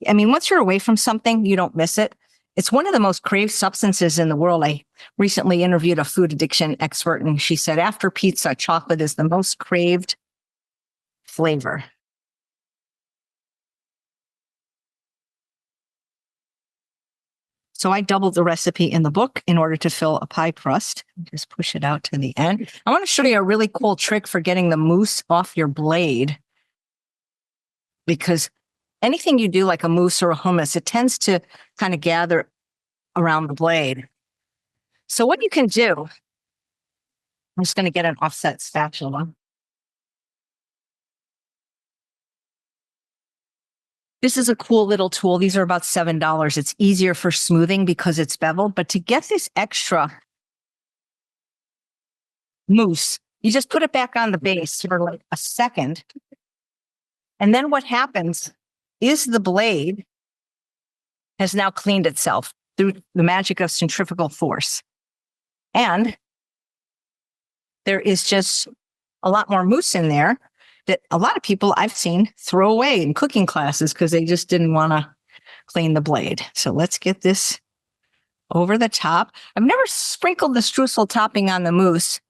I mean, once you're away from something, you don't miss it. It's one of the most craved substances in the world. I recently interviewed a food addiction expert, and she said after pizza, chocolate is the most craved flavor. So I doubled the recipe in the book in order to fill a pie crust. Just push it out to the end. I want to show you a really cool trick for getting the mousse off your blade, because anything you do like a mousse or a hummus, it tends to kind of gather around the blade. So what you can do, I'm just going to get an offset spatula. This is a cool little tool. These are about $7. It's easier for smoothing because it's beveled, but to get this extra mousse, you just put it back on the base for like a second. And then what happens is the blade has now cleaned itself through the magic of centrifugal force. And there is just a lot more mousse in there that a lot of people I've seen throw away in cooking classes because they just didn't want to clean the blade. So let's get this over the top. I've never sprinkled the streusel topping on the mousse.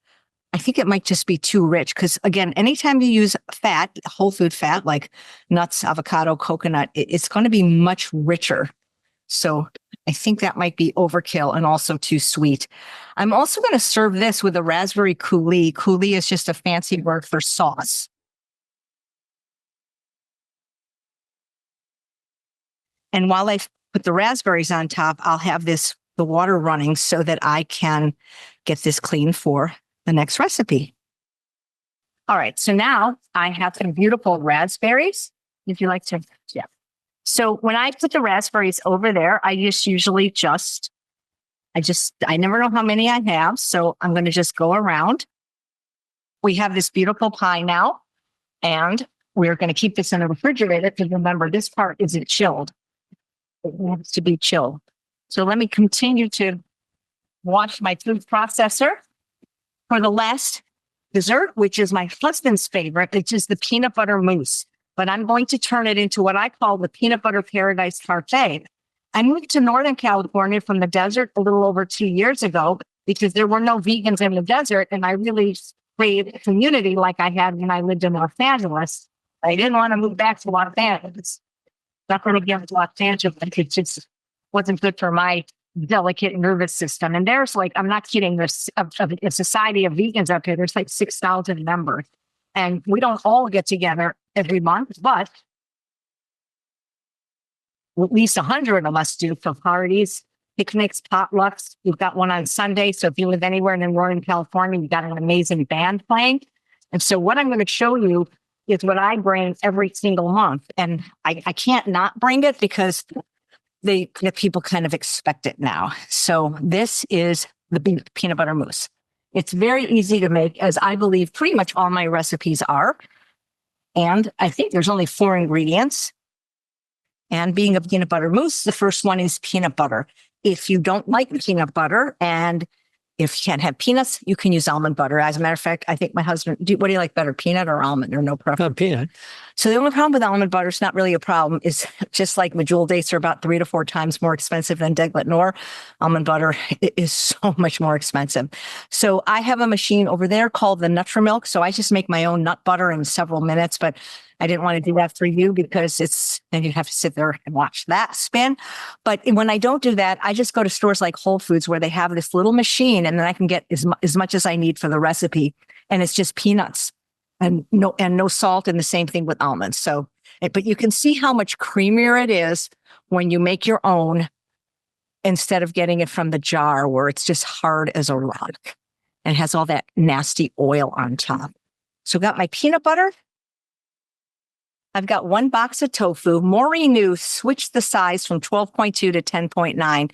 I think it might just be too rich because, again, anytime you use fat, whole food fat like nuts, avocado, coconut, it's going to be much richer. So I think that might be overkill and also too sweet. I'm also going to serve this with a raspberry coulis. Coulis is just a fancy word for sauce. And while I put the raspberries on top, I'll have the water running so that I can get this clean for the next recipe. All right, so now I have some beautiful raspberries. If you like to, yeah. So when I put the raspberries over there, I never know how many I have. So I'm going to just go around. We have this beautiful pie now, and we're going to keep this in the refrigerator because remember, this part isn't chilled. It needs to be chilled. So let me continue to wash my food processor for the last dessert, which is my husband's favorite, which is the peanut butter mousse. But I'm going to turn it into what I call the peanut butter paradise parfait. I moved to Northern California from the desert a little over 2 years ago because there were no vegans in the desert. And I really craved community like I had when I lived in Los Angeles. I didn't want to move back to Los Angeles. Nothing against Los Angeles. It just wasn't good for my delicate nervous system. And there's like, I'm not kidding, there's a society of vegans up here. There's like 6,000 members. And we don't all get together every month, but at least 100 of us do for parties, picnics, potlucks. We've got one on Sunday. So if you live anywhere in Northern California, you've got an amazing band playing. And so what I'm going to show you is what I bring every single month. And I can't not bring it because the people kind of expect it now. So this is the peanut butter mousse. It's very easy to make, as I believe pretty much all my recipes are. And I think there's only 4 ingredients. And being a peanut butter mousse, the first one is peanut butter. If you don't like peanut butter and if you can't have peanuts, you can use almond butter. As a matter of fact, I think my husband, what do you like better, peanut or almond, or no preference? Peanut. So the only problem with almond butter, it's not really a problem, is just like medjool dates are about 3 to 4 times more expensive than Deglet Noor. Almond butter is so much more expensive. So I have a machine over there called the Nutrimilk. So I just make my own nut butter in several minutes, but I didn't want to do that for you because then you'd have to sit there and watch that spin. But when I don't do that, I just go to stores like Whole Foods where they have this little machine and then I can get as much as I need for the recipe. And it's just peanuts and no salt, and the same thing with almonds. So, but you can see how much creamier it is when you make your own instead of getting it from the jar where it's just hard as a rock and has all that nasty oil on top. So got my peanut butter. I've got 1 box of tofu. Maureen New switched the size from 12.2 to 10.9.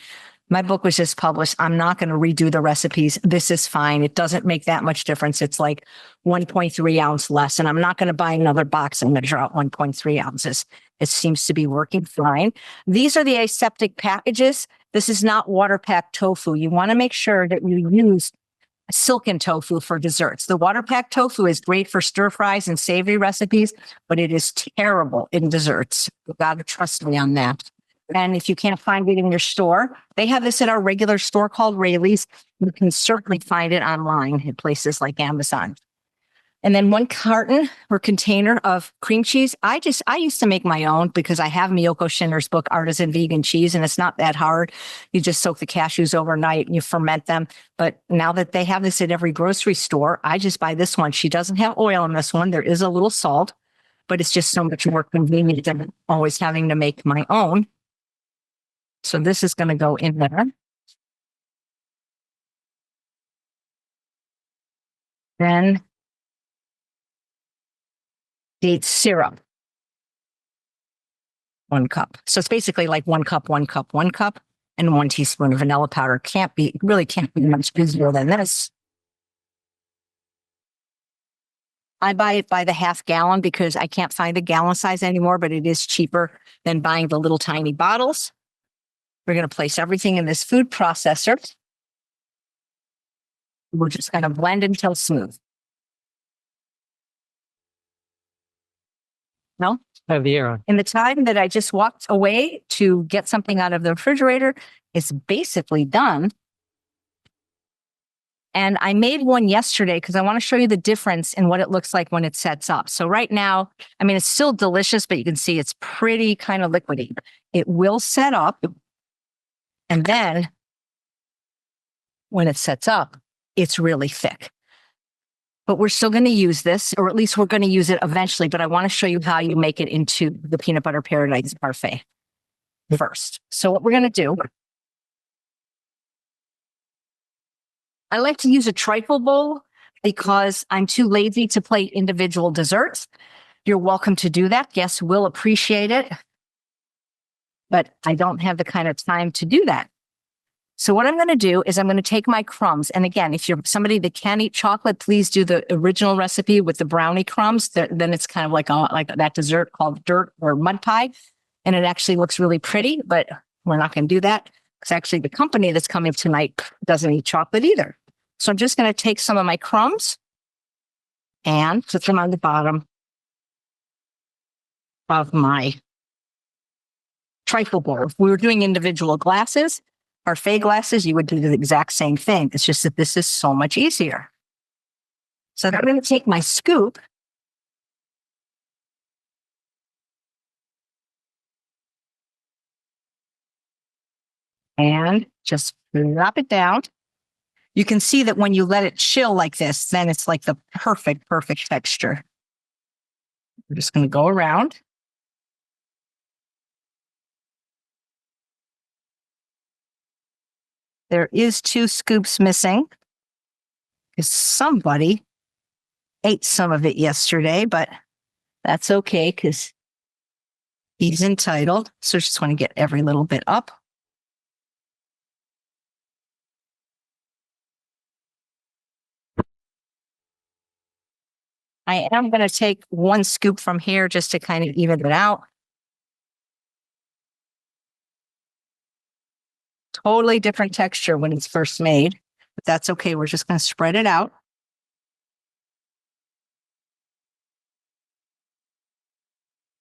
My book was just published. I'm not going to redo the recipes. This is fine. It doesn't make that much difference. It's like 1.3 ounce less. And I'm not going to buy another box and measure out 1.3 ounces. It seems to be working fine. These are the aseptic packages. This is not water packed tofu. You want to make sure that you use silken tofu for desserts. The water packed tofu is great for stir fries and savory recipes, but it is terrible in desserts. You got to trust me on that. And if you can't find it in your store, they have this at our regular store called Rayleigh's. You can certainly find it online at places like Amazon. And then 1 carton or container of cream cheese. I used to make my own because I have Miyoko Shinner's book, Artisan Vegan Cheese, and it's not that hard. You just soak the cashews overnight and you ferment them. But now that they have this at every grocery store, I just buy this one. She doesn't have oil in this one. There is a little salt, but it's just so much more convenient than always having to make my own. So this is going to go in there. Then date syrup, 1 cup. So it's basically like 1 cup, 1 cup, 1 cup, and 1 teaspoon of vanilla powder. Really can't be much easier than this. I buy it by the half gallon because I can't find a gallon size anymore, but it is cheaper than buying the little tiny bottles. We're going to place everything in this food processor. We're just going to blend until smooth. No? I have the air on. In the time that I just walked away to get something out of the refrigerator, it's basically done. And I made one yesterday because I want to show you the difference in what it looks like when it sets up. So right now, I mean, it's still delicious, but you can see it's pretty kind of liquidy. It will set up. And then when it sets up, it's really thick. But we're still going to use this, or at least we're going to use it eventually. But I want to show you how you make it into the peanut butter paradise parfait first. So what we're going to do, I like to use a trifle bowl because I'm too lazy to plate individual desserts. You're welcome to do that. Guests will appreciate it. But I don't have the kind of time to do that. So what I'm going to do is I'm going to take my crumbs. And again, if you're somebody that can eat chocolate, please do the original recipe with the brownie crumbs. Then it's kind of like that dessert called dirt or mud pie. And it actually looks really pretty, but we're not going to do that because actually the company that's coming tonight doesn't eat chocolate either. So I'm just going to take some of my crumbs and put them on the bottom of my trifle bowl. If we were doing individual glasses, parfait glasses, you would do the exact same thing. It's just that this is so much easier. So I'm going to take my scoop and just drop it down. You can see that when you let it chill like this, then it's like the perfect texture. We're just going to go around. There is 2 scoops missing because somebody ate some of it yesterday, but that's okay because he's entitled. So just want to get every little bit up. I am going to take 1 scoop from here just to kind of even it out. Totally different texture when it's first made, but that's okay. We're just going to spread it out.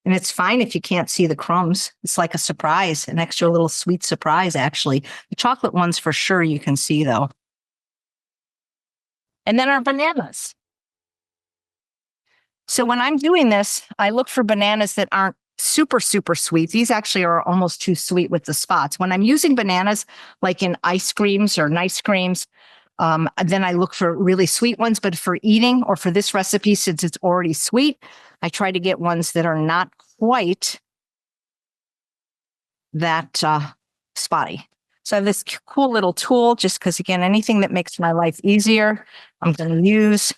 And it's fine if you can't see the crumbs. It's like a surprise, an extra little sweet surprise, actually. The chocolate ones for sure you can see, though. And then our bananas. So when I'm doing this, I look for bananas that aren't super sweet. These actually are almost too sweet with the spots. When I'm using bananas, like in ice creams or nice creams, then I look for really sweet ones. But for eating or for this recipe, since it's already sweet, I try to get ones that are not quite that spotty. So I have this cool little tool, just because, again, anything that makes my life easier, I'm going to use.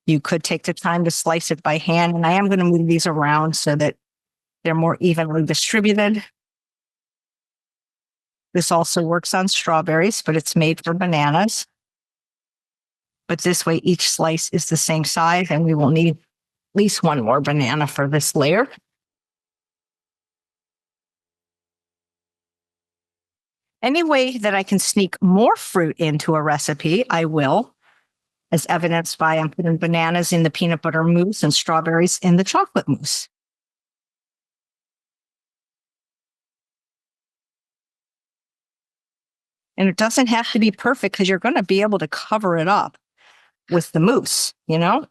You could take the time to slice it by hand, and I am going to move these around so that they're more evenly distributed. This also works on strawberries, but it's made for bananas. But this way, each slice is the same size, and we will need at least 1 more banana for this layer. Any way that I can sneak more fruit into a recipe, I will, as evidenced by I'm putting bananas in the peanut butter mousse and strawberries in the chocolate mousse. And it doesn't have to be perfect because you're going to be able to cover it up with the mousse, you know?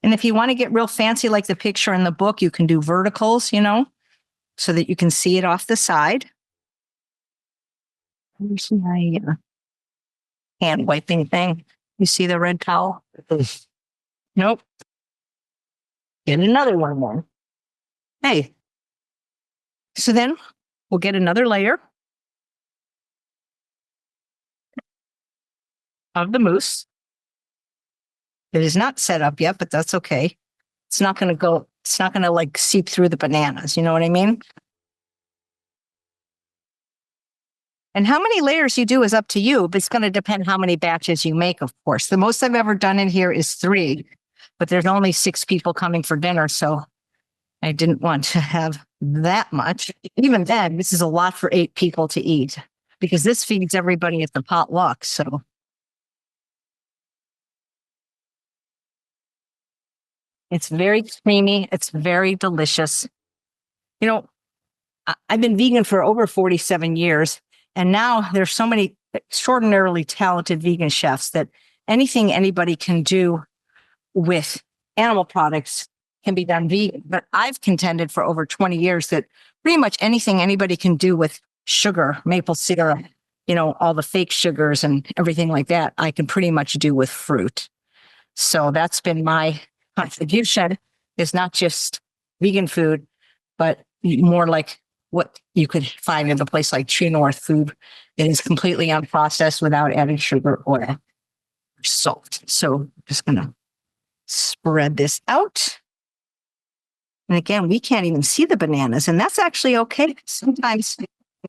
And if you want to get real fancy, like the picture in the book, you can do verticals, you know, so that you can see it off the side. Here's my hand wiping thing. You see the red towel? Nope. Get another one then. Hey. So then we'll get another layer of the mousse. It is not set up yet, but that's okay. It's not going to like seep through the bananas. You know what I mean? And how many layers you do is up to you, but it's going to depend how many batches you make, of course. The most I've ever done in here is 3, but there's only 6 people coming for dinner, so I didn't want to have that much. Even then, this is a lot for 8 people to eat because this feeds everybody at the potluck, so. It's very creamy. It's very delicious. You know, I've been vegan for over 47 years, and now there's so many extraordinarily talented vegan chefs that anything anybody can do with animal products can be done vegan. But I've contended for over 20 years that pretty much anything anybody can do with sugar, maple syrup, you know, all the fake sugars and everything like that, I can pretty much do with fruit. So that's been my contribution, is not just vegan food, but more like what you could find in a place like True North food that is completely unprocessed without adding sugar, oil, or salt. So I'm just going to spread this out. And again, we can't even see the bananas, and that's actually okay. Sometimes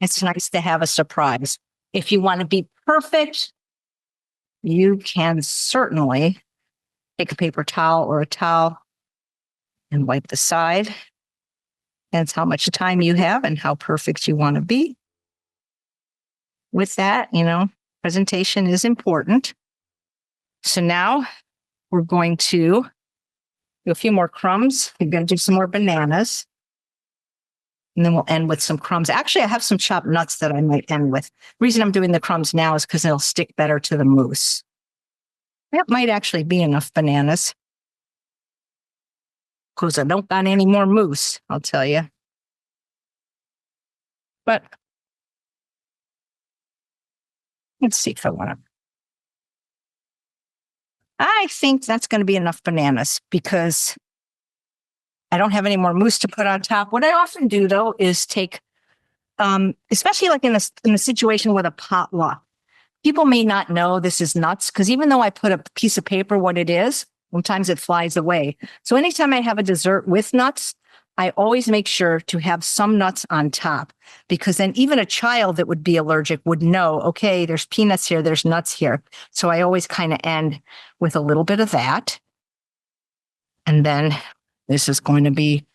it's nice to have a surprise. If you want to be perfect, you can certainly take a paper towel or a towel and wipe the side. That's how much time you have and how perfect you want to be. With that, you know, presentation is important. So now we're going to do a few more crumbs. We're going to do some more bananas. And then we'll end with some crumbs. Actually, I have some chopped nuts that I might end with. The reason I'm doing the crumbs now is because they'll stick better to the mousse. That might actually be enough bananas, because I don't got any more mousse, I'll tell you. But let's see if I want to. I think that's going to be enough bananas because I don't have any more mousse to put on top. What I often do, though, is take, especially like in a situation with a potluck, people may not know this is nuts because even though I put a piece of paper what it is, sometimes it flies away. So anytime I have a dessert with nuts, I always make sure to have some nuts on top, because then even a child that would be allergic would know, okay, there's peanuts here, there's nuts here. So I always kind of end with a little bit of that. And then this is going to be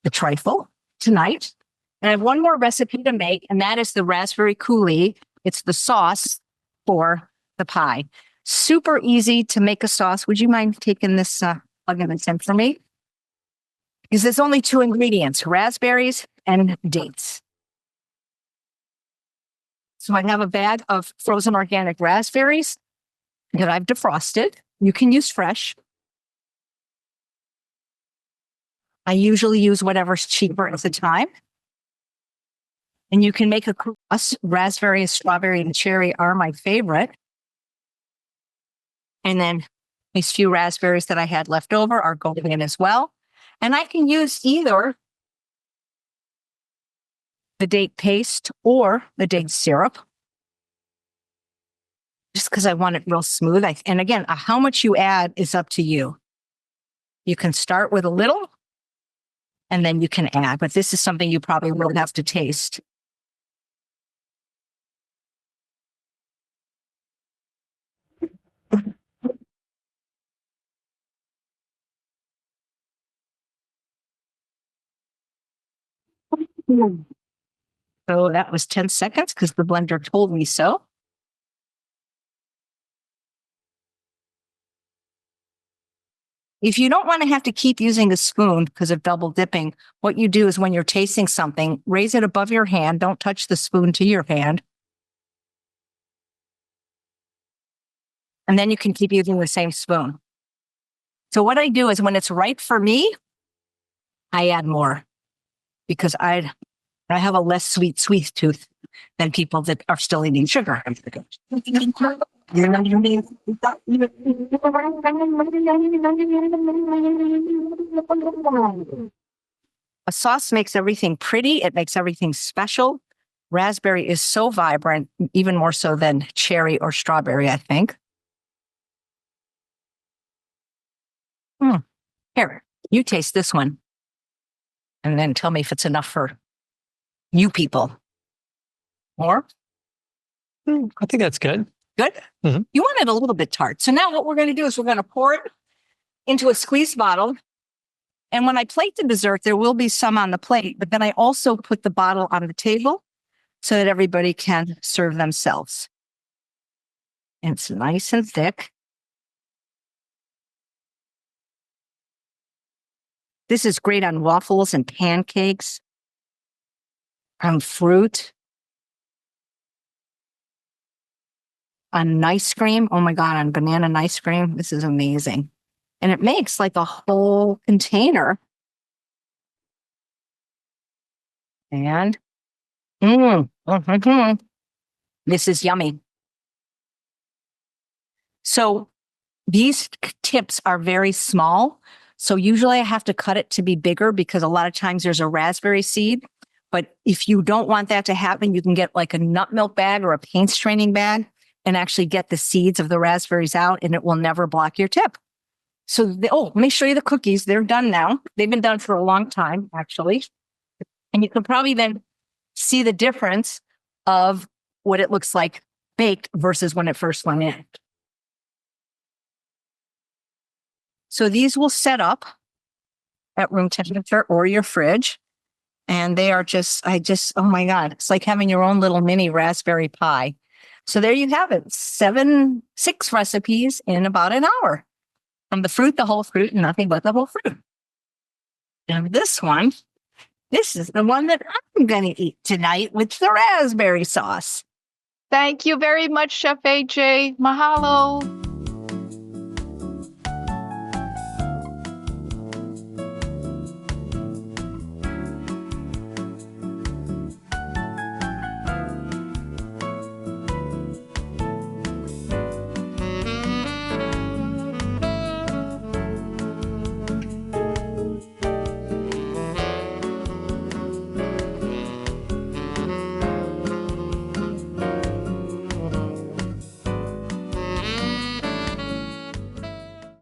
the trifle tonight. And I have one more recipe to make, and that is the raspberry coulis. It's the sauce for the pie. Super easy to make a sauce. Would you mind taking this plug in for me? Because there's only 2 ingredients, raspberries and dates. So I have a bag of frozen organic raspberries that I've defrosted. You can use fresh. I usually use whatever's cheaper at the time. And you can make a cross. Raspberry, strawberry, and cherry are my favorite. And then these few raspberries that I had left over are going in as well. And I can use either the date paste or the date syrup, just because I want it real smooth. And again, how much you add is up to you. You can start with a little, and then you can add. But this is something you probably will have to taste. So that was 10 seconds because the blender told me so. If you don't want to have to keep using a spoon because of double dipping, what you do is when you're tasting something, raise it above your hand. Don't touch the spoon to your hand. And then you can keep using the same spoon. So what I do is when it's right for me, I add more because I have a less sweet tooth than people that are still eating sugar. A sauce makes everything pretty. It makes everything special. Raspberry is so vibrant, even more so than cherry or strawberry, I think. Here, you taste this one. And then tell me if it's enough for you people. More? I think that's good. Good? Mhm. You want it a little bit tart. So now what we're going to do is we're going to pour it into a squeeze bottle. And when I plate the dessert, there will be some on the plate, but then I also put the bottle on the table so that everybody can serve themselves. And it's nice and thick. This is great on waffles and pancakes, on fruit, on ice cream. Oh my God, on banana ice cream. This is amazing. And it makes like a whole container. And this is yummy. So these tips are very small. So usually I have to cut it to be bigger because a lot of times there's a raspberry seed. But if you don't want that to happen, you can get like a nut milk bag or a paint straining bag and actually get the seeds of the raspberries out and it will never block your tip. So, let me show you the cookies. They're done now. They've been done for a long time, actually. And you can probably then see the difference of what it looks like baked versus when it first went in. So these will set up at room temperature or your fridge. And they are oh my God, it's like having your own little mini raspberry pie. So there you have it, 6 recipes in about an hour. From the fruit, the whole fruit, and nothing but the whole fruit. And this is the one that I'm going to eat tonight with the raspberry sauce. Thank you very much, Chef AJ. Mahalo.